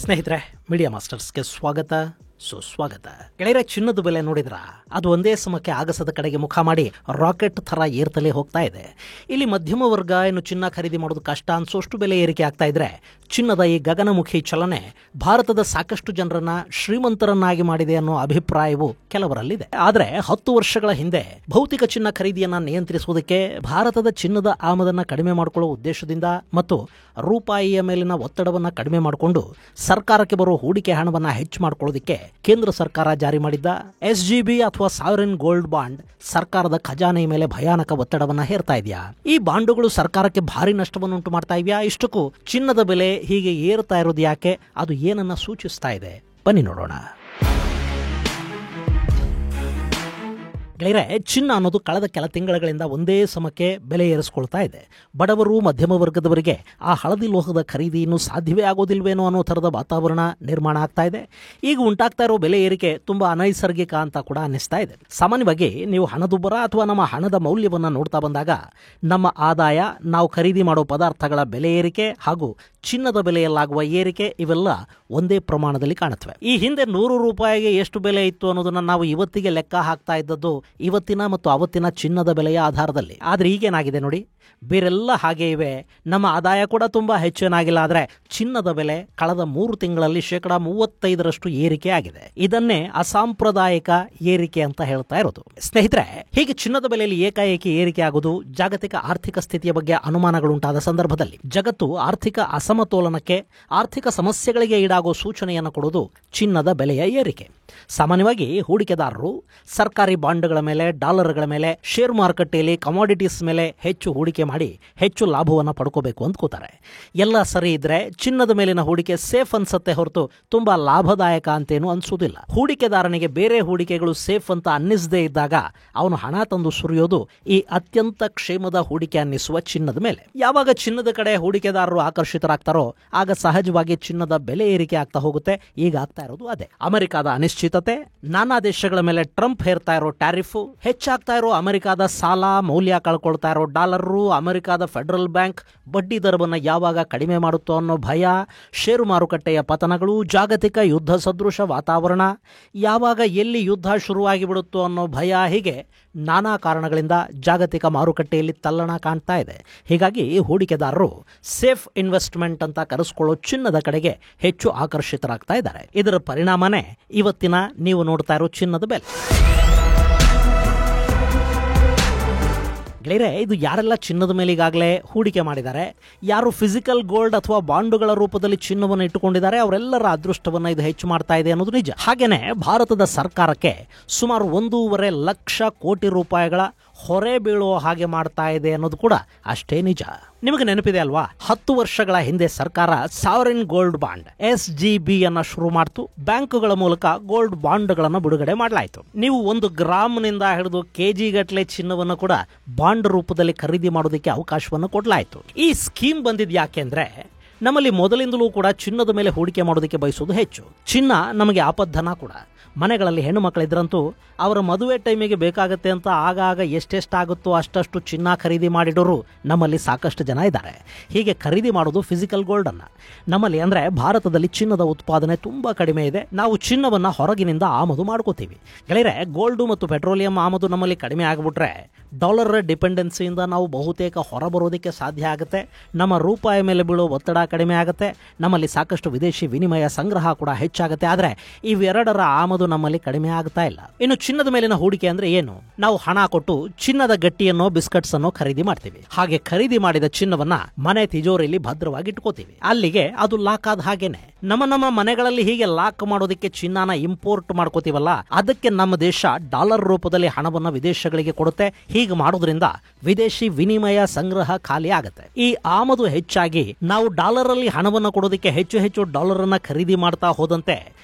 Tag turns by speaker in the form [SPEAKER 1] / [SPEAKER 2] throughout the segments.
[SPEAKER 1] ಸ್ನೇಹಿತರೆ, ಮೀಡಿಯಾ ಮಾಸ್ಟರ್ಸ್ಗೆ ಸ್ವಾಗತ, ಸುಸ್ವಾಗತ. ಗೆಳೆಯರೆ, ಚಿನ್ನದ ಬೆಲೆ ನೋಡಿದ್ರ ಅದು ಒಂದೇ ಸಮಕ್ಕೆ ಆಗಸದ ಕಡೆಗೆ ಮುಖ ಮಾಡಿ ರಾಕೆಟ್ ಥರ ಏರ್ತಲೇ ಹೋಗ್ತಾ ಇದೆ. ಇಲ್ಲಿ ಮಧ್ಯಮ ವರ್ಗ ಇನ್ನು ಚಿನ್ನ ಖರೀದಿ ಮಾಡೋದು ಕಷ್ಟ ಅನ್ಸೋಷ್ಟು ಬೆಲೆ ಏರಿಕೆ ಆಗ್ತಾ ಇದ್ರೆ ಚಿನ್ನದ ಈ ಗಗನಮುಖಿ ಚಲನೆ ಭಾರತದ ಸಾಕಷ್ಟು ಜನರನ್ನ ಶ್ರೀಮಂತರನ್ನಾಗಿ ಮಾಡಿದೆ ಅನ್ನೋ ಅಭಿಪ್ರಾಯವು ಕೆಲವರಲ್ಲಿದೆ. ಆದರೆ 10 ವರ್ಷಗಳ ಹಿಂದೆ ಭೌತಿಕ ಚಿನ್ನ ಖರೀದಿಯನ್ನ ನಿಯಂತ್ರಿಸುವುದಕ್ಕೆ ಭಾರತದ ಚಿನ್ನದ ಆಮದನ್ನ ಕಡಿಮೆ ಮಾಡಿಕೊಳ್ಳುವ ಉದ್ದೇಶದಿಂದ ಮತ್ತು ರೂಪಾಯಿಯ ಮೇಲಿನ ಒತ್ತಡವನ್ನ ಕಡಿಮೆ ಮಾಡಿಕೊಂಡು ಸರ್ಕಾರಕ್ಕೆ ಬರುವ ಹೂಡಿಕೆ ಹಣವನ್ನ ಹೆಚ್ಚು ಮಾಡಿಕೊಳ್ಳೋದಕ್ಕೆ ಕೇಂದ್ರ ಸರ್ಕಾರ ಜಾರಿ ಮಾಡಿದ್ದ SGB ಅಥವಾ ಸಾವರಿನ್ ಗೋಲ್ಡ್ ಬಾಂಡ್ ಸರ್ಕಾರದ ಖಜಾನೆಯ ಮೇಲೆ ಭಯಾನಕ ಒತ್ತಡವನ್ನ ಹೇರ್ತಾ ಇದೆಯಾ? ಈ ಬಾಂಡುಗಳು ಸರ್ಕಾರಕ್ಕೆ ಭಾರಿ ನಷ್ಟವನ್ನು ಉಂಟು ಮಾಡ್ತಾ ಇದೆಯಾ? ಇಷ್ಟಕ್ಕೂ ಚಿನ್ನದ ಬೆಲೆ ಹೀಗೆ ಏರ್ತಾ ಇರೋದು ಯಾಕೆ? ಅದು ಏನನ್ನ ಸೂಚಿಸ್ತಾ ಇದೆ? ಬನ್ನಿ ನೋಡೋಣ. ಗೆಳೆಯರೆ, ಚಿನ್ನ ಅನ್ನೋದು ಕಳೆದ ಕೆಲ ತಿಂಗಳುಗಳಿಂದ ಒಂದೇ ಸಮಕ್ಕೆ ಬೆಲೆ ಏರಿಸಿಕೊಳ್ತಾ ಇದೆ. ಬಡವರು, ಮಧ್ಯಮ ವರ್ಗದವರಿಗೆ ಆ ಹಳದಿ ಲೋಹದ ಖರೀದಿ ಇನ್ನೂ ಸಾಧ್ಯವೇ ಆಗೋದಿಲ್ವೇನೋ ಅನ್ನೋ ಥರದ ವಾತಾವರಣ ನಿರ್ಮಾಣ ಆಗ್ತಾ ಇದೆ. ಈಗ ಉಂಟಾಗ್ತಾ ಇರೋ ಬೆಲೆ ಏರಿಕೆ ತುಂಬಾ ಅನೈಸರ್ಗಿಕ ಅಂತ ಕೂಡ ಅನ್ನಿಸ್ತಾ ಇದೆ. ಸಾಮಾನ್ಯವಾಗಿ ನೀವು ಹಣದುಬ್ಬರ ಅಥವಾ ನಮ್ಮ ಹಣದ ಮೌಲ್ಯವನ್ನು ನೋಡ್ತಾ ಬಂದಾಗ ನಮ್ಮ ಆದಾಯ, ನಾವು ಖರೀದಿ ಮಾಡೋ ಪದಾರ್ಥಗಳ ಬೆಲೆ ಏರಿಕೆ ಹಾಗೂ ಚಿನ್ನದ ಬೆಲೆಯಲ್ಲಾಗುವ ಏರಿಕೆ ಇವೆಲ್ಲ ಒಂದೇ ಪ್ರಮಾಣದಲ್ಲಿ ಕಾಣುತ್ತವೆ. ಈ ಹಿಂದೆ 100 ರೂಪಾಯಿಗೆ ಎಷ್ಟು ಬೆಲೆ ಇತ್ತು ಅನ್ನೋದನ್ನ ನಾವು ಇವತ್ತಿಗೆ ಲೆಕ್ಕ ಹಾಕ್ತಾ ಇದ್ದದ್ದು ಇವತ್ತಿನ ಮತ್ತು ಅವತ್ತಿನ ಚಿನ್ನದ ಬೆಲೆಯ ಆಧಾರದಲ್ಲಿ. ಆದ್ರೆ ಈಗೇನಾಗಿದೆ ನೋಡಿ, ಬೇರೆಲ್ಲ ಹಾಗೆ ಇವೆ, ನಮ್ಮ ಆದಾಯ ಕೂಡ ತುಂಬಾ ಹೆಚ್ಚೇನಾಗಿಲ್ಲ. ಆದರೆ ಚಿನ್ನದ ಬೆಲೆ ಕಳೆದ 3 ತಿಂಗಳಲ್ಲಿ 35% ಏರಿಕೆ ಆಗಿದೆ. ಇದನ್ನೇ ಅಸಾಂಪ್ರದಾಯಿಕ ಏರಿಕೆ ಅಂತ ಹೇಳ್ತಾ ಇರೋದು. ಸ್ನೇಹಿತರೆ, ಹೀಗೆ ಚಿನ್ನದ ಬೆಲೆಯಲ್ಲಿ ಏಕಾಏಕಿ ಏರಿಕೆ ಆಗುವುದು ಜಾಗತಿಕ ಆರ್ಥಿಕ ಸ್ಥಿತಿಯ ಬಗ್ಗೆ ಅನುಮಾನಗಳುಂಟಾದ ಸಂದರ್ಭದಲ್ಲಿ ಜಗತ್ತು ಆರ್ಥಿಕ ಅಸಮತೋಲನಕ್ಕೆ, ಆರ್ಥಿಕ ಸಮಸ್ಯೆಗಳಿಗೆ ಈಡಾಗುವ ಸೂಚನೆಯನ್ನು ಕೊಡುವುದು ಚಿನ್ನದ ಬೆಲೆಯ ಏರಿಕೆ. ಸಾಮಾನ್ಯವಾಗಿ ಹೂಡಿಕೆದಾರರು ಸರ್ಕಾರಿ ಬಾಂಡ್ಗಳ ಮೇಲೆ, ಡಾಲರ್ಗಳ ಮೇಲೆ, ಶೇರ್ ಮಾರುಕಟ್ಟೆಯಲ್ಲಿ ಕಮಾಡಿಟೀಸ್ ಮೇಲೆ ಹೆಚ್ಚು ಹೂಡಿಕೆ ಮಾಡಿ ಹೆಚ್ಚು ಲಾಭವನ್ನು ಪಡ್ಕೋಬೇಕು ಅಂದ್ಕೋತಾರೆ. ಎಲ್ಲ ಸರಿ ಇದ್ರೆ ಚಿನ್ನದ ಮೇಲಿನ ಹೂಡಿಕೆ ಸೇಫ್ ಅನ್ಸತ್ತೆ ಹೊರತು ತುಂಬಾ ಲಾಭದಾಯಕ ಅಂತೇನು ಅನ್ಸೋದಿಲ್ಲ. ಹೂಡಿಕೆದಾರನಿಗೆ ಬೇರೆ ಹೂಡಿಕೆಗಳು ಸೇಫ್ ಅಂತ ಅನ್ನಿಸದೇ ಇದ್ದಾಗ ಅವನು ಹಣ ತಂದು ಸುರಿಯೋದು ಈ ಅತ್ಯಂತ ಕ್ಷೇಮದ ಹೂಡಿಕೆ ಅನ್ನಿಸುವ ಚಿನ್ನದ ಮೇಲೆ. ಯಾವಾಗ ಚಿನ್ನದ ಕಡೆ ಹೂಡಿಕೆದಾರರು ಆಕರ್ಷಿತರಾಗ್ತಾರೋ ಆಗ ಸಹಜವಾಗಿ ಚಿನ್ನದ ಬೆಲೆ ಏರಿಕೆ ಆಗ್ತಾ ಹೋಗುತ್ತೆ. ಈಗ ಆಗ್ತಾ ಇರೋದು ಅದೇ. ಅಮೆರಿಕದ ಅನಿಶ್ಚಿತತೆ, ನಾನಾ ದೇಶಗಳ ಮೇಲೆ ಟ್ರಂಪ್ ಹೇರ್ತಾ ಇರೋ ಟ್ಯಾರಿಫ್, ಹೆಚ್ಚಾಗ್ತಾ ಇರೋ ಅಮೆರಿಕದ ಸಾಲ, ಮೌಲ್ಯ ಕಳ್ಕೊಳ್ತಾ ಇರೋ ಡಾಲರು, ಅಮೆರಿಕದ ಫೆಡರಲ್ ಬ್ಯಾಂಕ್ ಬಡ್ಡಿ ದರವನ್ನು ಯಾವಾಗ ಕಡಿಮೆ ಮಾಡುತ್ತೋ ಅನ್ನೋ ಭಯ, ಷೇರು ಮಾರುಕಟ್ಟೆಯ ಪತನಗಳು, ಜಾಗತಿಕ ಯುದ್ಧ ಸದೃಶ ವಾತಾವರಣ, ಯಾವಾಗ ಎಲ್ಲಿ ಯುದ್ಧ ಶುರುವಾಗಿ ಬಿಡುತ್ತೋ ಅನ್ನೋ ಭಯ, ಹೀಗೆ ನಾನಾ ಕಾರಣಗಳಿಂದ ಜಾಗತಿಕ ಮಾರುಕಟ್ಟೆಯಲ್ಲಿ ತಲ್ಲಣ ಕಾಣ್ತಾ ಇದೆ. ಹೀಗಾಗಿ ಹೂಡಿಕೆದಾರರು ಸೇಫ್ ಇನ್ವೆಸ್ಟ್ಮೆಂಟ್ ಅಂತ ಕರೆಸ್ಕೊಳ್ಳೋ ಚಿನ್ನದ ಕಡೆಗೆ ಹೆಚ್ಚು ಆಕರ್ಷಿತರಾಗ್ತಾ ಇದ್ದಾರೆ. ಇದರ ಪರಿಣಾಮನೇ ಇವತ್ತಿನ ನೀವು ನೋಡ್ತಾ ಇರೋ ಚಿನ್ನದ ಬೆಲೆ. ಗೆಳೆಯರೆ, ಇದು ಯಾರೆಲ್ಲ ಚಿನ್ನದ ಮೇಲೆ ಈಗಾಗಲೇ ಹೂಡಿಕೆ ಮಾಡಿದ್ದಾರೆ, ಯಾರು ಫಿಸಿಕಲ್ ಗೋಲ್ಡ್ ಅಥವಾ ಬಾಂಡುಗಳ ರೂಪದಲ್ಲಿ ಚಿನ್ನವನ್ನು ಇಟ್ಟುಕೊಂಡಿದ್ದಾರೆ, ಅವರೆಲ್ಲರ ಅದೃಷ್ಟವನ್ನು ಇದು ಹೆಚ್ಚು ಮಾಡ್ತಾ ಇದೆ ಅನ್ನೋದು ನಿಜ. ಹಾಗೇನೆ ಭಾರತದ ಸರ್ಕಾರಕ್ಕೆ ಸುಮಾರು 1.5 ಲಕ್ಷ ಕೋಟಿ ರೂಪಾಯಿಗಳ ಹೊರೆ ಬೀಳುವ ಹಾಗೆ ಮಾಡ್ತಾ ಇದೆ ಅನ್ನೋದು ಕೂಡ ಅಷ್ಟೇ ನಿಜ. ನಿಮಗೆ ನೆನಪಿದೆ ಅಲ್ವಾ, 10 ವರ್ಷಗಳ ಹಿಂದೆ ಸರ್ಕಾರ ಸಾವರಿನ್ ಗೋಲ್ಡ್ ಬಾಂಡ್ SGB ಅನ್ನ ಶುರು ಮಾಡ್ತು. ಬ್ಯಾಂಕುಗಳ ಮೂಲಕ ಗೋಲ್ಡ್ ಬಾಂಡ್ಗಳನ್ನು ಬಿಡುಗಡೆ ಮಾಡಲಾಯಿತು. ನೀವು 1 ಗ್ರಾಮ್ನಿಂದ ಹಿಡಿದು ಕೆಜಿ ಗಟ್ಟಲೆ ಚಿನ್ನವನ್ನು ಕೂಡ ಬಾಂಡ್ ರೂಪದಲ್ಲಿ ಖರೀದಿ ಮಾಡೋದಕ್ಕೆ ಅವಕಾಶವನ್ನು ಕೊಡಲಾಯಿತು. ಈ ಸ್ಕೀಮ್ ಬಂದಿದ್ ಯಾಕೆಂದ್ರೆ ನಮ್ಮಲ್ಲಿ ಮೊದಲಿಂದಲೂ ಕೂಡ ಚಿನ್ನದ ಮೇಲೆ ಹೂಡಿಕೆ ಮಾಡೋದಕ್ಕೆ ಬಯಸೋದು ಹೆಚ್ಚು. ಚಿನ್ನ ನಮಗೆ ಆಪದ್ಧನ ಕೂಡ. ಮನೆಗಳಲ್ಲಿ ಹೆಣ್ಣು ಮಕ್ಕಳಿದ್ರಂತೂ ಅವರ ಮದುವೆ ಟೈಮಿಗೆ ಬೇಕಾಗತ್ತೆ ಅಂತ ಆಗಾಗ ಎಷ್ಟೆಷ್ಟಾಗುತ್ತೋ ಅಷ್ಟಷ್ಟು ಚಿನ್ನ ಖರೀದಿ ಮಾಡಿಡೋರು ನಮ್ಮಲ್ಲಿ ಸಾಕಷ್ಟು ಜನ ಇದ್ದಾರೆ. ಹೀಗೆ ಖರೀದಿ ಮಾಡೋದು ಫಿಸಿಕಲ್ ಗೋಲ್ಡ್ ಅನ್ನ. ನಮ್ಮಲ್ಲಿ ಅಂದ್ರೆ ಭಾರತದಲ್ಲಿ ಚಿನ್ನದ ಉತ್ಪಾದನೆ ತುಂಬಾ ಕಡಿಮೆ ಇದೆ. ನಾವು ಚಿನ್ನವನ್ನ ಹೊರಗಿನಿಂದ ಆಮದು ಮಾಡ್ಕೋತೀವಿ. ಗೆಳೆಯರೆ, ಗೋಲ್ಡು ಮತ್ತು ಪೆಟ್ರೋಲಿಯಂ ಆಮದು ನಮ್ಮಲ್ಲಿ ಕಡಿಮೆ ಆಗಿಬಿಟ್ರೆ ಡಾಲರ್ ಡಿಪೆಂಡೆನ್ಸಿಯಿಂದ ನಾವು ಬಹುತೇಕ ಹೊರಬರೋದಕ್ಕೆ ಸಾಧ್ಯ ಆಗುತ್ತೆ. ನಮ್ಮ ರೂಪಾಯಿ ಮೇಲೆ ಬೀಳೋ ಒತ್ತಡ ಕಡಿಮೆ ಆಗುತ್ತೆ. ನಮ್ಮಲ್ಲಿ ಸಾಕಷ್ಟು ವಿದೇಶಿ ವಿನಿಮಯ ಸಂಗ್ರಹ ಕೂಡ ಹೆಚ್ಚಾಗುತ್ತೆ. ಆದರೆ ಇವೆರಡರ ಆಮದು ನಮ್ಮಲ್ಲಿ ಕಡಿಮೆ ಆಗ್ತಾ ಇಲ್ಲ. ಇನ್ನು ಚಿನ್ನದ ಮೇಲಿನ ಹೂಡಿಕೆ ಅಂದ್ರೆ ಏನು? ನಾವು ಹಣ ಕೊಟ್ಟು ಚಿನ್ನದ ಗಟ್ಟಿಯನ್ನೋ ಬಿಸ್ಕಟ್ಸ್ ಅನ್ನೋ ಖರೀದಿ ಮಾಡ್ತೀವಿ. ಹಾಗೆ ಖರೀದಿ ಮಾಡಿದ ಚಿನ್ನವನ್ನ ಮನೆ ತಿಜೋರಿಯಲ್ಲಿ ಭದ್ರವಾಗಿ ಇಟ್ಕೋತೀವಿ. ಅಲ್ಲಿಗೆ ಅದು ಲಾಕ್ ಆದ ಹಾಗೇನೆ. ನಮ್ಮ ಮನೆಗಳಲ್ಲಿ ಹೀಗೆ ಲಾಕ್ ಮಾಡೋದಕ್ಕೆ ಚಿನ್ನನ ಇಂಪೋರ್ಟ್ ಮಾಡ್ಕೋತೀವಲ್ಲ, ಅದಕ್ಕೆ ನಮ್ಮ ದೇಶ ಡಾಲರ್ ರೂಪದಲ್ಲಿ ಹಣವನ್ನ ವಿದೇಶಗಳಿಗೆ ಕೊಡುತ್ತೆ. ಹೀಗೆ ಮಾಡೋದ್ರಿಂದ ವಿದೇಶಿ ವಿನಿಮಯ ಸಂಗ್ರಹ ಖಾಲಿ ಆಗುತ್ತೆ. ಈ ಆಮದು ಹೆಚ್ಚಾಗಿ ನಾವು ಡಾಲರ್ ಅಲ್ಲಿ ಹಣವನ್ನು ಕೊಡೋದಕ್ಕೆ ಹೆಚ್ಚು ಡಾಲರ್ ಅನ್ನ ಖರೀದಿ ಮಾಡ್ತಾ ಹೋದಂತೆ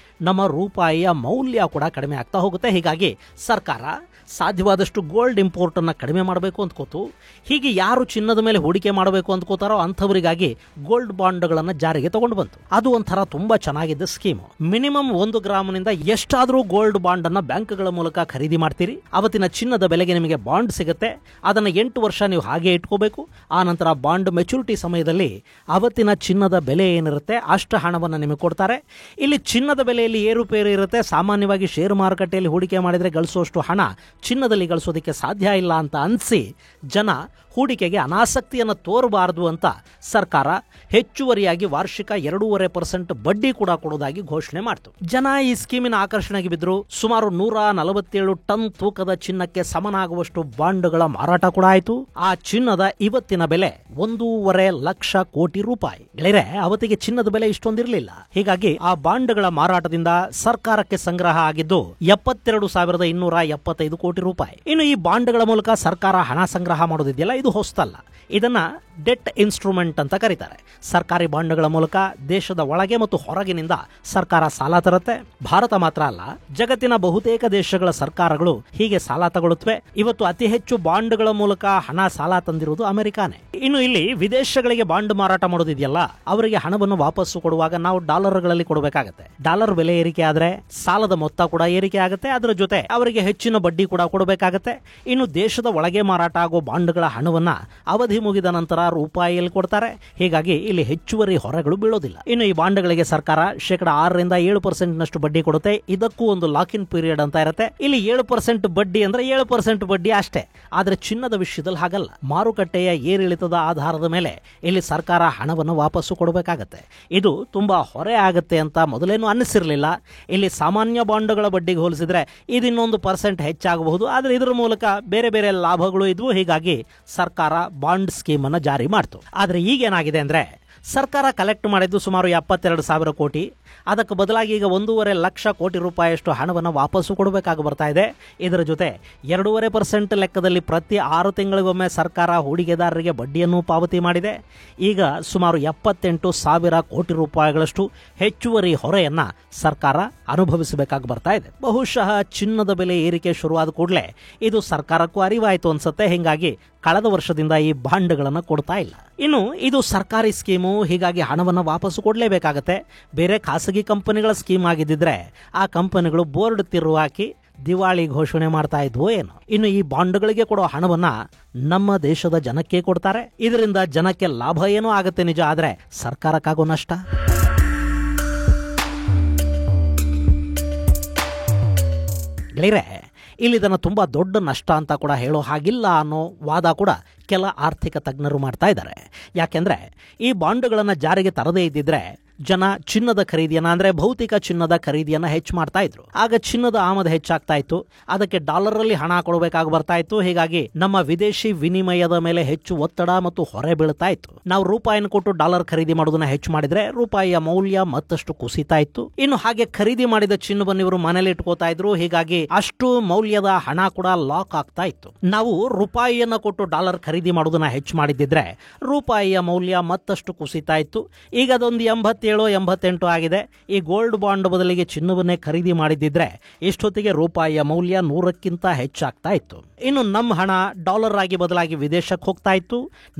[SPEAKER 1] ನಮ್ಮ ರೂಪಾಯಿಯ ಮೌಲ್ಯ ಕೂಡ ಕಡಿಮೆ ಆಗ್ತಾ ಹೋಗುತ್ತೆ. ಹೀಗಾಗಿ ಸರ್ಕಾರ ಸಾಧ್ಯವಾದಷ್ಟು ಗೋಲ್ಡ್ ಇಂಪೋರ್ಟ್ ಅನ್ನು ಕಡಿಮೆ ಮಾಡಬೇಕು ಅಂದ್ಕೋತು. ಹೀಗೆ ಯಾರು ಚಿನ್ನದ ಮೇಲೆ ಹೂಡಿಕೆ ಮಾಡಬೇಕು ಅಂದ್ಕೋತಾರೋ ಅಂಥವರಿಗಾಗಿ ಗೋಲ್ಡ್ ಬಾಂಡ್ಗಳನ್ನು ಜಾರಿಗೆ ತಗೊಂಡು ಬಂತು. ಅದು ಒಂಥರ ತುಂಬಾ ಚೆನ್ನಾಗಿದ್ದ ಸ್ಕೀಮ್. ಮಿನಿಮಮ್ 1 ಗ್ರಾಮ್ನಿಂದ ಎಷ್ಟಾದರೂ ಗೋಲ್ಡ್ ಬಾಂಡ್ ಅನ್ನ ಬ್ಯಾಂಕ್ಗಳ ಮೂಲಕ ಖರೀದಿ ಮಾಡ್ತೀರಿ. ಅವತ್ತಿನ ಚಿನ್ನದ ಬೆಲೆಗೆ ನಿಮಗೆ ಬಾಂಡ್ ಸಿಗುತ್ತೆ. ಅದನ್ನು 8 ವರ್ಷ ನೀವು ಹಾಗೆ ಇಟ್ಕೋಬೇಕು. ಆ ನಂತರ ಬಾಂಡ್ ಮೆಚುರಿಟಿ ಸಮಯದಲ್ಲಿ ಅವತ್ತಿನ ಚಿನ್ನದ ಬೆಲೆ ಏನಿರುತ್ತೆ ಅಷ್ಟು ಹಣವನ್ನು ನಿಮಗೆ ಕೊಡ್ತಾರೆ. ಇಲ್ಲಿ ಚಿನ್ನದ ಬೆಲೆಯಲ್ಲಿ ಏರುಪೇರು ಇರುತ್ತೆ. ಸಾಮಾನ್ಯವಾಗಿ ಷೇರು ಮಾರುಕಟ್ಟೆಯಲ್ಲಿ ಹೂಡಿಕೆ ಮಾಡಿದರೆ ಗಳಿಸುವಷ್ಟು ಹಣ ಚಿನ್ನದಲ್ಲಿ ಗಳಿಸೋದಕ್ಕೆ ಸಾಧ್ಯ ಇಲ್ಲ ಅಂತ ಅನಿಸಿ ಜನ ಹೂಡಿಕೆಗೆ ಅನಾಸಕ್ತಿಯನ್ನು ತೋರಬಾರದು ಅಂತ ಸರ್ಕಾರ ಹೆಚ್ಚುವರಿಯಾಗಿ ವಾರ್ಷಿಕ 2.5% ಬಡ್ಡಿ ಕೂಡ ಕೊಡೋದಾಗಿ ಘೋಷಣೆ ಮಾಡಿತು. ಜನ ಈ ಸ್ಕೀಮಿನ ಆಕರ್ಷಣೆಗೆ ಬಿದ್ದರು. ಸುಮಾರು 147 ಟನ್ ತೂಕದ ಚಿನ್ನಕ್ಕೆ ಸಮನಾಗುವಷ್ಟು ಬಾಂಡ್ಗಳ ಮಾರಾಟ ಕೂಡ ಆಯಿತು. ಆ ಚಿನ್ನದ ಇವತ್ತಿನ ಬೆಲೆ 1.5 ಲಕ್ಷ ಕೋಟಿ ರೂಪಾಯಿ. ಗೆಳೆಯರೆ, ಅವತ್ತಿಗೆ ಚಿನ್ನದ ಬೆಲೆ ಇಷ್ಟೊಂದಿರಲಿಲ್ಲ. ಹೀಗಾಗಿ ಆ ಬಾಂಡ್ಗಳ ಮಾರಾಟದಿಂದ ಸರ್ಕಾರಕ್ಕೆ ಸಂಗ್ರಹ ಆಗಿದ್ದು 72,275 ಕೋಟಿ ರೂಪಾಯಿ. ಇನ್ನು ಈ ಬಾಂಡ್ಗಳ ಮೂಲಕ ಸರ್ಕಾರ ಹಣ ಸಂಗ್ರಹ ಮಾಡೋದಿದೆಯಲ್ಲ, ಇದು ಹೊಸತಲ್ಲ. ಇದನ್ನ ಡೆಟ್ ಇನ್ಸ್ಟ್ರೂಮೆಂಟ್ ಅಂತ ಕರೀತಾರೆ. ಸರ್ಕಾರಿ ಬಾಂಡ್ಗಳ ಮೂಲಕ ದೇಶದ ಒಳಗೆ ಮತ್ತು ಹೊರಗಿನಿಂದ ಸರ್ಕಾರ ಸಾಲ ತರುತ್ತೆ. ಭಾರತ ಮಾತ್ರ ಅಲ್ಲ, ಜಗತ್ತಿನ ಬಹುತೇಕ ದೇಶಗಳ ಸರ್ಕಾರಗಳು ಹೀಗೆ ಸಾಲ ತಗೊಳ್ಳುತ್ತವೆ. ಇವತ್ತು ಅತಿ ಹೆಚ್ಚು ಬಾಂಡ್ಗಳ ಮೂಲಕ ಹಣ ಸಾಲ ತಂದಿರುವುದು ಅಮೆರಿಕಾನೇ. ಇನ್ನು ಇಲ್ಲಿ ವಿದೇಶಗಳಿಗೆ ಬಾಂಡ್ ಮಾರಾಟ ಮಾಡೋದಿದೆಯಲ್ಲ, ಅವರಿಗೆ ಹಣವನ್ನು ವಾಪಸ್ಸು ಕೊಡುವಾಗ ನಾವು ಡಾಲರ್ಗಳಲ್ಲಿ ಕೊಡಬೇಕಾಗುತ್ತೆ. ಡಾಲರ್ ಬೆಲೆ ಏರಿಕೆ ಆದ್ರೆ ಸಾಲದ ಮೊತ್ತ ಕೂಡ ಏರಿಕೆ ಆಗುತ್ತೆ. ಅದರ ಜೊತೆ ಅವರಿಗೆ ಹೆಚ್ಚಿನ ಬಡ್ಡಿ ಕೂಡ ಕೊಡಬೇಕಾಗುತ್ತೆ. ಇನ್ನು ದೇಶದ ಒಳಗೆ ಮಾರಾಟ ಆಗೋ ಬಾಂಡ್ಗಳ ಹಣವನ್ನ ಅವಧಿ ಮುಗಿದ ನಂತರ ರೂಪಾಯಿಯಲ್ಲಿ ಕೊಡ್ತಾರೆ. ಹೀಗಾಗಿ ಇಲ್ಲಿ ಹೆಚ್ಚುವರಿ ಹೊರೆಗಳು ಬೀಳೋದಿಲ್ಲ. ಇನ್ನು ಈ ಬಾಂಡ್ಗಳಿಗೆ ಸರ್ಕಾರ 6% 7% ಬಡ್ಡಿ ಕೊಡುತ್ತೆ. ಇದಕ್ಕೂ ಒಂದು ಲಾಕ್ ಇನ್ ಪೀರಿಯಡ್ ಅಂತ ಇರುತ್ತೆ. ಇಲ್ಲಿ 7% ಬಡ್ಡಿ ಅಂದ್ರೆ 7% ಬಡ್ಡಿ ಅಷ್ಟೇ. ಆದ್ರೆ ಚಿನ್ನದ ವಿಷಯದಲ್ಲಿ ಹಾಗಲ್ಲ. ಮಾರುಕಟ್ಟೆಯ ಏರಿಳಿತದ ಆಧಾರದ ಮೇಲೆ ಇಲ್ಲಿ ಸರ್ಕಾರ ಹಣವನ್ನು ವಾಪಸ್ಸು ಕೊಡಬೇಕಾಗತ್ತೆ. ಇದು ತುಂಬಾ ಹೊರೆ ಆಗುತ್ತೆ ಅಂತ ಮೊದಲೇನು ಅನ್ನಿಸಿರ್ಲಿಲ್ಲ. ಇಲ್ಲಿ ಸಾಮಾನ್ಯ ಬಾಂಡ್ಗಳ ಬಡ್ಡಿಗೆ ಹೋಲಿಸಿದ್ರೆ ಇದು ಇನ್ನೊಂದು % ಹೆಚ್ಚಾಗಬಹುದು. ಆದ್ರೆ ಇದರ ಮೂಲಕ ಬೇರೆ ಬೇರೆ ಲಾಭಗಳು ಇದ್ವು. ಹೀಗಾಗಿ ಸರ್ಕಾರ ಬಾಂಡ್ ಸ್ಕೀಮ್ ಅನ್ನು ಜಾರಿ ಮಾಡ್ತು. ಆದ್ರೆ ಈಗೇನಾಗಿದೆ ಅಂದ್ರೆ ಸರ್ಕಾರ ಕಲೆಕ್ಟ್ ಮಾಡಿದ್ದು ಸುಮಾರು 72,000 ಕೋಟಿ. ಅದಕ್ಕೆ ಬದಲಾಗಿ ಈಗ 1.5 ಲಕ್ಷ ಕೋಟಿ ರೂಪಾಯಿಯಷ್ಟು ಹಣವನ್ನು ವಾಪಸ್ಸು ಕೊಡಬೇಕಾಗಿ ಬರ್ತಾ ಇದೆ. ಇದರ ಜೊತೆ 2.5% ಲೆಕ್ಕದಲ್ಲಿ ಪ್ರತಿ 6 ತಿಂಗಳಿಗೊಮ್ಮೆ ಸರ್ಕಾರ ಹೂಡಿಕೆದಾರರಿಗೆ ಬಡ್ಡಿಯನ್ನು ಪಾವತಿ ಮಾಡಿದೆ. ಈಗ ಸುಮಾರು 78,000 ಕೋಟಿ ರೂಪಾಯಿಗಳಷ್ಟು ಹೆಚ್ಚುವರಿ ಹೊರೆಯನ್ನ ಸರ್ಕಾರ ಅನುಭವಿಸಬೇಕಾಗಿ ಬರ್ತಾ ಇದೆ. ಬಹುಶಃ ಚಿನ್ನದ ಬೆಲೆ ಏರಿಕೆ ಶುರುವಾದ ಕೂಡಲೇ ಇದು ಸರ್ಕಾರಕ್ಕೂ ಅರಿವಾಯಿತು ಅನ್ಸುತ್ತೆ. ಹೀಗಾಗಿ ಕಳೆದ ವರ್ಷದಿಂದ ಈ ಬಾಂಡ್ಗಳನ್ನು ಕೊಡ್ತಾ ಇಲ್ಲ. ಇನ್ನು ಇದು ಸರ್ಕಾರಿ ಸ್ಕೀಮು, ಹೀಗಾಗಿ ಹಣವನ್ನು ವಾಪಸ್ಸು ಕೊಡಲೇಬೇಕಾಗತ್ತೆ. ಬೇರೆ ಖಾಸಗಿ ಕಂಪನಿಗಳ ಸ್ಕೀಮ್ ಆಗಿದ್ದಿದ್ರೆ ಆ ಕಂಪನಿಗಳು ಬೋರ್ಡ್ ತಿರು ಹಾಕಿ ದಿವಾಳಿ ಘೋಷಣೆ ಮಾಡ್ತಾ ಇದ್ವು ಏನು. ಇನ್ನು ಈ ಬಾಂಡ್ಗಳಿಗೆ ಕೊಡೋ ಹಣವನ್ನ ನಮ್ಮ ದೇಶದ ಜನಕ್ಕೆ ಕೊಡ್ತಾರೆ. ಇದರಿಂದ ಜನಕ್ಕೆ ಲಾಭ ಏನೂ ಆಗುತ್ತೆ ನಿಜ, ಆದ್ರೆ ಸರ್ಕಾರಕ್ಕಾಗೋ ನಷ್ಟ. ಗೆಳೆಯರೆ, ಇಲ್ಲಿ ಇದನ್ನು ತುಂಬಾ ದೊಡ್ಡ ನಷ್ಟ ಅಂತ ಕೂಡ ಹೇಳೋ ಹಾಗಿಲ್ಲ ಅನ್ನೋ ವಾದ ಕೂಡ ಕೆಲ ಆರ್ಥಿಕ ತಜ್ಞರು ಮಾಡ್ತಾ ಇದ್ದಾರೆ. ಯಾಕೆಂದ್ರೆ ಈ ಬಾಂಡ್ಗಳನ್ನು ಜಾರಿಗೆ ತರದೇ ಇದ್ದಿದ್ರೆ ಜನ ಚಿನ್ನದ ಖರೀದಿಯನ್ನ ಅಂದ್ರೆ ಭೌತಿಕ ಚಿನ್ನದ ಖರೀದಿಯನ್ನ ಹೆಚ್ಚು ಮಾಡ್ತಾ ಇದ್ರು. ಆಗ ಚಿನ್ನದ ಆಮದು ಹೆಚ್ಚಾಗ್ತಾ ಇತ್ತು. ಅದಕ್ಕೆ ಡಾಲರ್ ಅಲ್ಲಿ ಹಣ ಕೊಡಬೇಕಾಗಿ ಬರ್ತಾ ಇತ್ತು. ಹೀಗಾಗಿ ನಮ್ಮ ವಿದೇಶಿ ವಿನಿಮಯದ ಮೇಲೆ ಹೆಚ್ಚು ಒತ್ತಡ ಮತ್ತು ಹೊರೆ ಬೀಳ್ತಾ ಇತ್ತು. ನಾವು ರೂಪಾಯಿನ ಕೊಟ್ಟು ಡಾಲರ್ ಖರೀದಿ ಮಾಡೋದನ್ನ ಹೆಚ್ಚು ಮಾಡಿದ್ರೆ ರೂಪಾಯಿಯ ಮೌಲ್ಯ ಮತ್ತಷ್ಟು ಕುಸಿತಾ ಇತ್ತು. ಇನ್ನು ಹಾಗೆ ಖರೀದಿ ಮಾಡಿದ ಚಿನ್ನವನ್ನು ಇವರು ಮನೇಲಿ ಇಟ್ಕೋತಾ ಇದ್ರು. ಹೀಗಾಗಿ ಅಷ್ಟು ಮೌಲ್ಯದ ಹಣ ಕೂಡ ಲಾಕ್ ಆಗ್ತಾ ಇತ್ತು. ನಾವು ರೂಪಾಯಿಯನ್ನ ಕೊಟ್ಟು ಡಾಲರ್ ಖರೀದಿ ಮಾಡೋದನ್ನ ಹೆಚ್ಚು ಮಾಡಿದ್ದಿದ್ರೆ ರೂಪಾಯಿಯ ಮೌಲ್ಯ ಮತ್ತಷ್ಟು ಕುಸಿತಾ ಇತ್ತು. ಈಗ ಅದೊಂದು 87-88 ಆಗಿದೆ. ಈ ಗೋಲ್ಡ್ ಬಾಂಡ್ ಬದಲಿಗೆ ಚಿನ್ನವನ್ನೇ ಖರೀದಿ ಮಾಡಿದ್ದಿದ್ರೆ ಇಷ್ಟೊತ್ತಿಗೆ ರೂಪಾಯಿಯ ಮೌಲ್ಯ 100ಕ್ಕಿಂತ ಹೆಚ್ಚಾಗ್ತಾ ಇತ್ತು. ಇನ್ನು ನಮ್ಮ ಹಣ ಡಾಲರ್ ಆಗಿ ಬದಲಾಗಿ ವಿದೇಶಕ್ಕೆ ಹೋಗ್ತಾ ಇತ್ತು.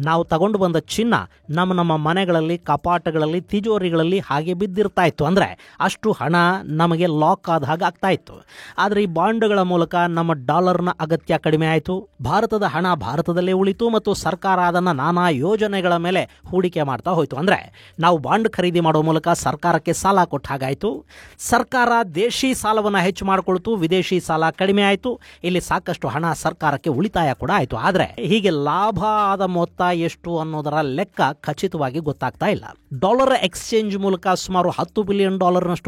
[SPEAKER 1] ನಾವು ತಗೊಂಡು ಬಂದ ಚಿನ್ನ ನಮ್ಮ ಮನೆಗಳಲ್ಲಿ, ಕಪಾಟಗಳಲ್ಲಿ, ತಿಜೋರಿಗಳಲ್ಲಿ ಹಾಗೆ ಬಿದ್ದಿರ್ತಾ ಇತ್ತು. ಅಂದ್ರೆ ಅಷ್ಟು ಹಣ ನಮಗೆ ಲಾಕ್ ಆದ ಹಾಗೆ ಆಗ್ತಾ ಇತ್ತು. ಆದ್ರೆ ಈ ಬಾಂಡ್ಗಳ ಮೂಲಕ ನಮ್ಮ ಡಾಲರ್ನ ಅಗತ್ಯ ಕಡಿಮೆ ಆಯಿತು. ಭಾರತದ ಹಣ ಭಾರತದಲ್ಲೇ ಉಳಿತು ಮತ್ತು ಸರ್ಕಾರ ಅದನ್ನ ನಾನಾ ಯೋಜನೆಗಳ ಮೇಲೆ ಹೂಡಿಕೆ ಮಾಡ್ತಾ ಹೋಯ್ತು. ಅಂದ್ರೆ ನಾವು ಬಾಂಡ್ ಖರೀದಿ ಮಾಡೋ ಮೂಲಕ ಸರ್ಕಾರಕ್ಕೆ ಸಾಲ ಕೊಟ್ಟ ಹಾಗಾಯಿತು. ಸರ್ಕಾರ ದೇಶಿ ಸಾಲವನ್ನು ಹೆಚ್ಚು ಮಾಡಿಕೊಳ್ತು, ವಿದೇಶಿ ಸಾಲ ಕಡಿಮೆ ಆಯಿತು. ಇಲ್ಲಿ ಸಾಕಷ್ಟು ಹಣ ಸರ್ಕಾರಕ್ಕೆ ಉಳಿತಾಯ ಕೂಡ ಆಯಿತು. ಆದರೆ ಹೀಗೆ ಲಾಭ ಆದ ಮೊತ್ತ ಎಷ್ಟು ಅನ್ನೋದರ ಲೆಕ್ಕ ಖಚಿತವಾಗಿ ಗೊತ್ತಾಗ್ತಾ ಇಲ್ಲ. ಡಾಲರ್ ಎಕ್ಸ್ಚೇಂಜ್ ಮೂಲಕ ಸುಮಾರು $10 ಬಿಲಿಯನ್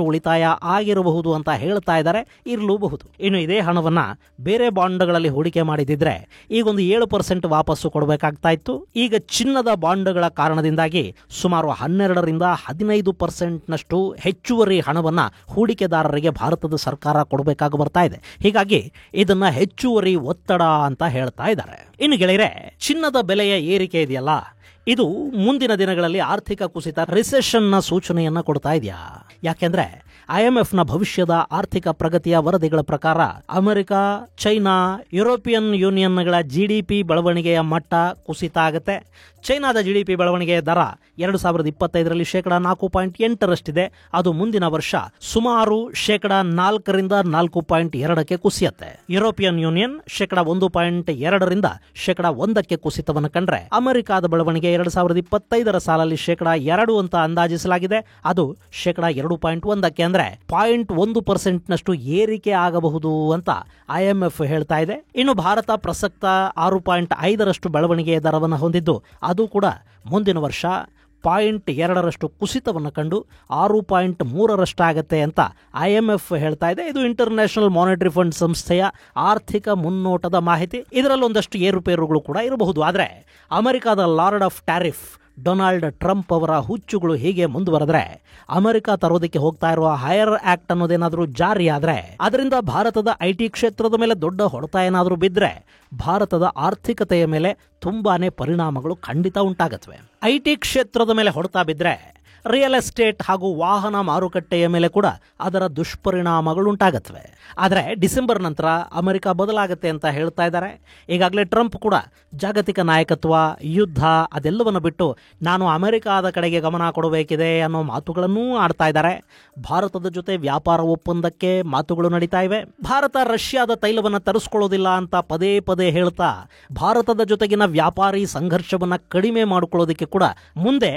[SPEAKER 1] ಉಳಿತಾಯ ಆಗಿರಬಹುದು ಅಂತ ಹೇಳ್ತಾ ಇದ್ದಾರೆ. ಇರಲೂಬಹುದು. ಇನ್ನು ಇದೇ ಹಣವನ್ನ ಬೇರೆ ಬಾಂಡ್ಗಳಲ್ಲಿ ಹೂಡಿಕೆ ಮಾಡಿದಿದ್ರೆ ಈಗೊಂದು 7% ವಾಪಸ್ಸು ಕೊಡಬೇಕಾಗ್ತಾ ಇತ್ತು. ಈಗ ಚಿನ್ನದ ಬಾಂಡ್ಗಳ ಕಾರಣದಿಂದಾಗಿ ಸುಮಾರು 12-15% ಹೆಚ್ಚುವರಿ ಹಣವನ್ನ ಹೂಡಿಕೆದಾರರಿಗೆ ಭಾರತದ ಸರ್ಕಾರ ಕೊಡಬೇಕಾಗಿ ಬರ್ತಾ ಇದೆ. ಹೀಗಾಗಿ ಇದನ್ನ ಹೆಚ್ಚುವರಿ ಒತ್ತಡ ಅಂತ ಹೇಳ್ತಾ ಇದ್ದಾರೆ. ಇನ್ನು ಗೆಳೆಯರೆ, ಚಿನ್ನದ ಬೆಲೆಯ ಏರಿಕೆ ಇದೆಯಲ್ಲ, ಇದು ಮುಂದಿನ ದಿನಗಳಲ್ಲಿ ಆರ್ಥಿಕ ಕುಸಿತ ರಿಸೆಷನ್ನ ಸೂಚನೆಯನ್ನ ಕೊಡ್ತಾ ಇದೆಯಾ? ಯಾಕೆಂದ್ರೆ IMFನ ಭವಿಷ್ಯದ ಆರ್ಥಿಕ ಪ್ರಗತಿಯ ವರದಿಗಳ ಪ್ರಕಾರ ಅಮೆರಿಕ, ಚೈನಾ, ಯುರೋಪಿಯನ್ ಯೂನಿಯನ್ಗಳ GDP ಬೆಳವಣಿಗೆಯ ಮಟ್ಟ ಕುಸಿತ ಆಗುತ್ತೆ. ಚೈನಾದ GDP ಬೆಳವಣಿಗೆಯ ದರ 2025ರಲ್ಲಿ 4.8ರಷ್ಟಿದೆ. ಅದು ಮುಂದಿನ ವರ್ಷ ಸುಮಾರು 4ರಿಂದ 4.2ಕ್ಕೆ ಕುಸಿಯುತ್ತೆ. ಯುರೋಪಿಯನ್ ಯೂನಿಯನ್ 1.2ರಿಂದ 1ಕ್ಕೆ ಕುಸಿತವನ್ನು ಕಂಡ್ರೆ ಅಮೆರಿಕಾದ ಬೆಳವಣಿಗೆ 2025ರ ಸಾಲಲ್ಲಿ 2% ಅಂತ ಅಂದಾಜಿಸಲಾಗಿದೆ. ಅದು 2.1ಕ್ಕೆ ಅಂದ್ರೆ 0.1% ಏರಿಕೆ ಆಗಬಹುದು ಅಂತ IMF ಹೇಳ್ತಾ ಇದೆ. ಇನ್ನು ಭಾರತ ಪ್ರಸಕ್ತ 6.5ರಷ್ಟು ಬೆಳವಣಿಗೆಯ ದರವನ್ನು ಹೊಂದಿದ್ದು ಅದು ಕೂಡ ಮುಂದಿನ ವರ್ಷ 0.2ರಷ್ಟು ಕುಸಿತವನ್ನು ಕಂಡು 6.3ರಷ್ಟಾಗತ್ತೆ ಅಂತ IMF ಹೇಳ್ತಾ ಇದೆ. ಇದು ಇಂಟರ್ನ್ಯಾಷನಲ್ ಮಾನಿಟರಿ ಫಂಡ್ ಸಂಸ್ಥೆಯ ಆರ್ಥಿಕ ಮುನ್ನೋಟದ ಮಾಹಿತಿ. ಇದರಲ್ಲಿ ಒಂದಷ್ಟು ಏರುಪೇರುಗಳು ಕೂಡ ಇರಬಹುದು. ಆದರೆ ಅಮೆರಿಕದ lord of tariff Donald Trump ಅವರ ಹುಚ್ಚುಗಳು ಹೀಗೆ ಮುಂದುವರೆದ್ರೆ ಅಮೆರಿಕ ತರೋದಕ್ಕೆ ಹೋಗ್ತಾ ಇರುವ ಹೈಯರ್ ಆಕ್ಟ್ ಅನ್ನೋದೇನಾದ್ರೂ ಜಾರಿ ಆದ್ರೆ ಅದರಿಂದ ಭಾರತದ IT ಕ್ಷೇತ್ರದ ಮೇಲೆ ದೊಡ್ಡ ಹೊಡೆತ ಏನಾದರೂ ಬಿದ್ದರೆ ಭಾರತದ ಆರ್ಥಿಕತೆಯ ಮೇಲೆ ತುಂಬಾನೇ ಪರಿಣಾಮಗಳು ಖಂಡಿತ ಉಂಟಾಗತ್ವೆ. IT ಕ್ಷೇತ್ರದ ಮೇಲೆ ಹೊಡೆತ ಬಿದ್ದರೆ ರಿಯಲ್ ಎಸ್ಟೇಟ್ ಹಾಗೂ ವಾಹನ ಮಾರುಕಟ್ಟೆಯ ಮೇಲೆ ಕೂಡ ಅದರ ದುಷ್ಪರಿಣಾಮಗಳುಂಟಾಗತ್ವೆ. ಆದರೆ ಡಿಸೆಂಬರ್ ನಂತರ ಅಮೆರಿಕ ಬದಲಾಗುತ್ತೆ ಅಂತ ಹೇಳ್ತಾ ಇದ್ದಾರೆ. ಈಗಾಗಲೇ ಟ್ರಂಪ್ ಕೂಡ ಜಾಗತಿಕ ನಾಯಕತ್ವ, ಯುದ್ಧ ಅದೆಲ್ಲವನ್ನು ಬಿಟ್ಟು ನಾನು ಅಮೆರಿಕಾದ ಕಡೆಗೆ ಗಮನ ಕೊಡಬೇಕಿದೆ ಅನ್ನೋ ಮಾತುಗಳನ್ನೂ ಆಡ್ತಾ ಇದ್ದಾರೆ. ಭಾರತದ ಜೊತೆ ವ್ಯಾಪಾರ ಒಪ್ಪಂದಕ್ಕೆ ಮಾತುಗಳು ನಡೀತಾ ಇವೆ. ಭಾರತ ರಷ್ಯಾದ ತೈಲವನ್ನು ತರಿಸ್ಕೊಳ್ಳೋದಿಲ್ಲ ಅಂತ ಪದೇ ಪದೇ ಹೇಳ್ತಾ ಭಾರತದ ಜೊತೆಗಿನ ವ್ಯಾಪಾರಿ ಸಂಘರ್ಷವನ್ನು ಕಡಿಮೆ ಮಾಡಿಕೊಳ್ಳೋದಕ್ಕೆ ಕೂಡ ಮುಂದೆ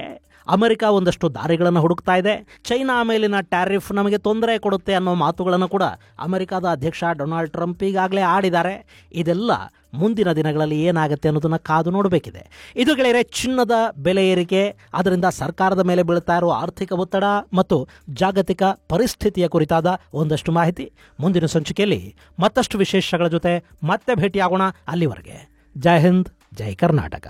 [SPEAKER 1] ಅಮೆರಿಕ ಒಂದಷ್ಟು ದಾರಿಗಳನ್ನು ಹುಡುಕ್ತಾ ಇದೆ. ಚೈನಾ ಮೇಲಿನ ಟ್ಯಾರಿಫ್ ನಮಗೆ ತೊಂದರೆ ಕೊಡುತ್ತೆ ಅನ್ನೋ ಮಾತುಗಳನ್ನು ಕೂಡ ಅಮೆರಿಕದ ಅಧ್ಯಕ್ಷ ಡೊನಾಲ್ಡ್ ಟ್ರಂಪ್ ಈಗಾಗಲೇ ಆಡಿದ್ದಾರೆ. ಇದೆಲ್ಲ ಮುಂದಿನ ದಿನಗಳಲ್ಲಿ ಏನಾಗುತ್ತೆ ಅನ್ನೋದನ್ನು ಕಾದು ನೋಡಬೇಕಿದೆ. ಇದು ಗೆಳೆಯರೆ ಚಿನ್ನದ ಬೆಲೆ ಏರಿಕೆ, ಅದರಿಂದ ಸರ್ಕಾರದ ಮೇಲೆ ಬೀಳ್ತಾ ಇರೋ ಆರ್ಥಿಕ ಒತ್ತಡ ಮತ್ತು ಜಾಗತಿಕ ಪರಿಸ್ಥಿತಿಯ ಕುರಿತಾದ ಒಂದಷ್ಟು ಮಾಹಿತಿ. ಮುಂದಿನ ಸಂಚಿಕೆಯಲ್ಲಿ ಮತ್ತಷ್ಟು ವಿಶೇಷಗಳ ಜೊತೆ ಮತ್ತೆ ಭೇಟಿಯಾಗೋಣ. ಅಲ್ಲಿವರೆಗೆ ಜೈ ಹಿಂದ್, ಜೈ ಕರ್ನಾಟಕ.